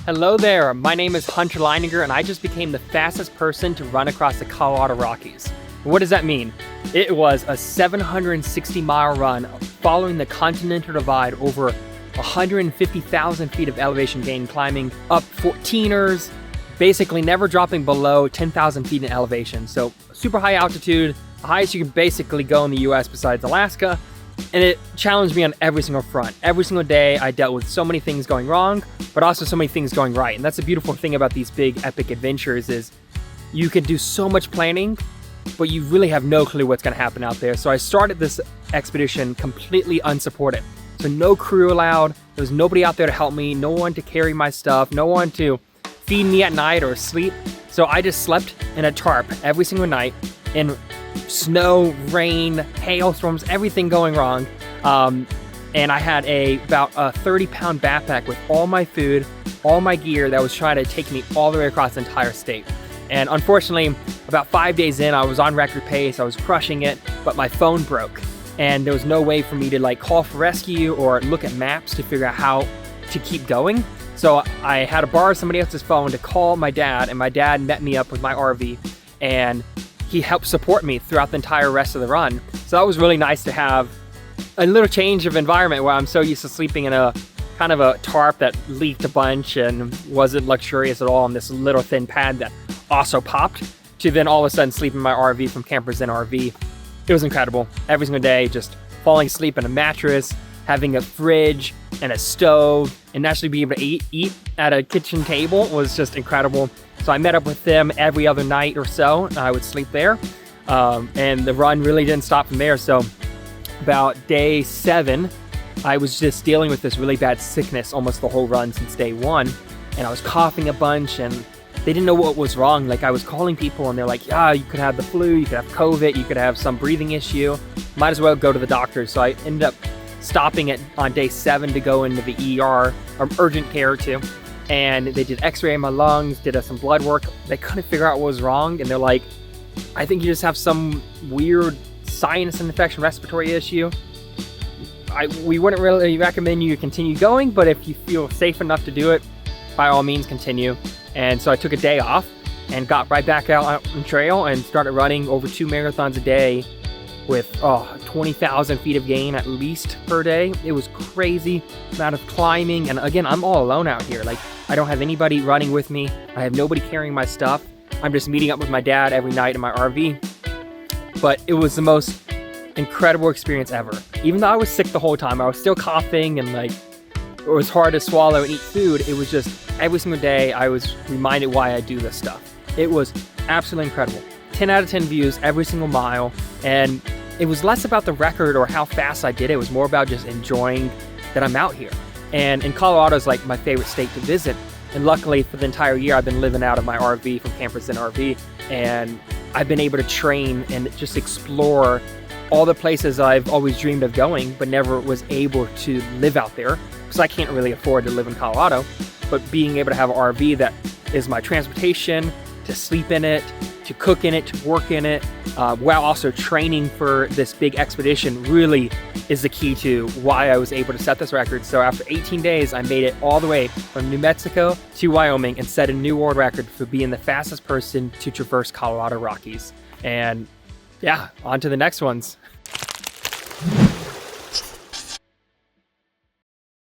Hello there, my name is Hunter Leininger and I just became the fastest person to run across the Colorado Rockies. What does that mean? It was a 760-mile run following the Continental Divide over 150,000 feet of elevation gain, climbing up 14ers, basically never dropping below 10,000 feet in elevation. So super high altitude, the highest you can basically go in the US besides Alaska. And it challenged me on every single front. Every single day I dealt with so many things going wrong, but also so many things going right. And that's the beautiful thing about these big epic adventures is you can do so much planning, but you really have no clue what's gonna happen out there. So I started this expedition completely unsupported. So no crew allowed, there was nobody out there to help me, no one to carry my stuff, no one to feed me at night or sleep. So I just slept in a tarp every single night in snow, rain, hailstorms, everything going wrong. And I had about a 30-pound backpack with all my food, all my gear that was trying to take me all the way across the entire state. And unfortunately, about 5 days in, I was on record pace, I was crushing it, but my phone broke. And there was no way for me to call for rescue or look at maps to figure out how to keep going. So I had to borrow somebody else's phone to call my dad, and my dad met me up with my RV, and he helped support me throughout the entire rest of the run. So that was really nice to have a little change of environment where I'm so used to sleeping in a kind of a tarp that leaked a bunch and wasn't luxurious at all on this little thin pad that also popped, to then all of a sudden sleep in my RV from Campers Inn RV. It was incredible. Every single day, just falling asleep in a mattress, having a fridge and a stove, and actually being able to eat at a kitchen table was just incredible. So I met up with them every other night or so. I would sleep there. And the run really didn't stop from there. So about day 7, I was just dealing with this really bad sickness almost the whole run since day 1. And I was coughing a bunch and they didn't know what was wrong. I was calling people and they're like, yeah, you could have the flu, you could have COVID, you could have some breathing issue. Might as well go to the doctor. So I ended up stopping it on day 7 to go into the ER, or urgent care too. And they did x-ray in my lungs, did some blood work. They couldn't figure out what was wrong. And they're like, I think you just have some weird sinus infection, respiratory issue. We wouldn't really recommend you continue going, but if you feel safe enough to do it, by all means continue. And so I took a day off and got right back out on trail and started running over 2 marathons a day with 20,000 feet of gain at least per day. It was crazy amount of climbing. And again, I'm all alone out here. I don't have anybody running with me. I have nobody carrying my stuff. I'm just meeting up with my dad every night in my RV. But it was the most incredible experience ever. Even though I was sick the whole time, I was still coughing and it was hard to swallow and eat food. It was just every single day I was reminded why I do this stuff. It was absolutely incredible. 10 out of 10 views every single mile. And it was less about the record or how fast I did it. It was more about just enjoying that I'm out here. And Colorado is my favorite state to visit. And luckily for the entire year, I've been living out of my RV from Campers Inn RV. And I've been able to train and just explore all the places I've always dreamed of going, but never was able to live out there because I can't really afford to live in Colorado. But being able to have an RV that is my transportation, to sleep in it, to cook in it, to work in it, while also training for this big expedition really is the key to why I was able to set this record. So after 18 days, I made it all the way from New Mexico to Wyoming and set a new world record for being the fastest person to traverse Colorado Rockies. And yeah, on to the next ones.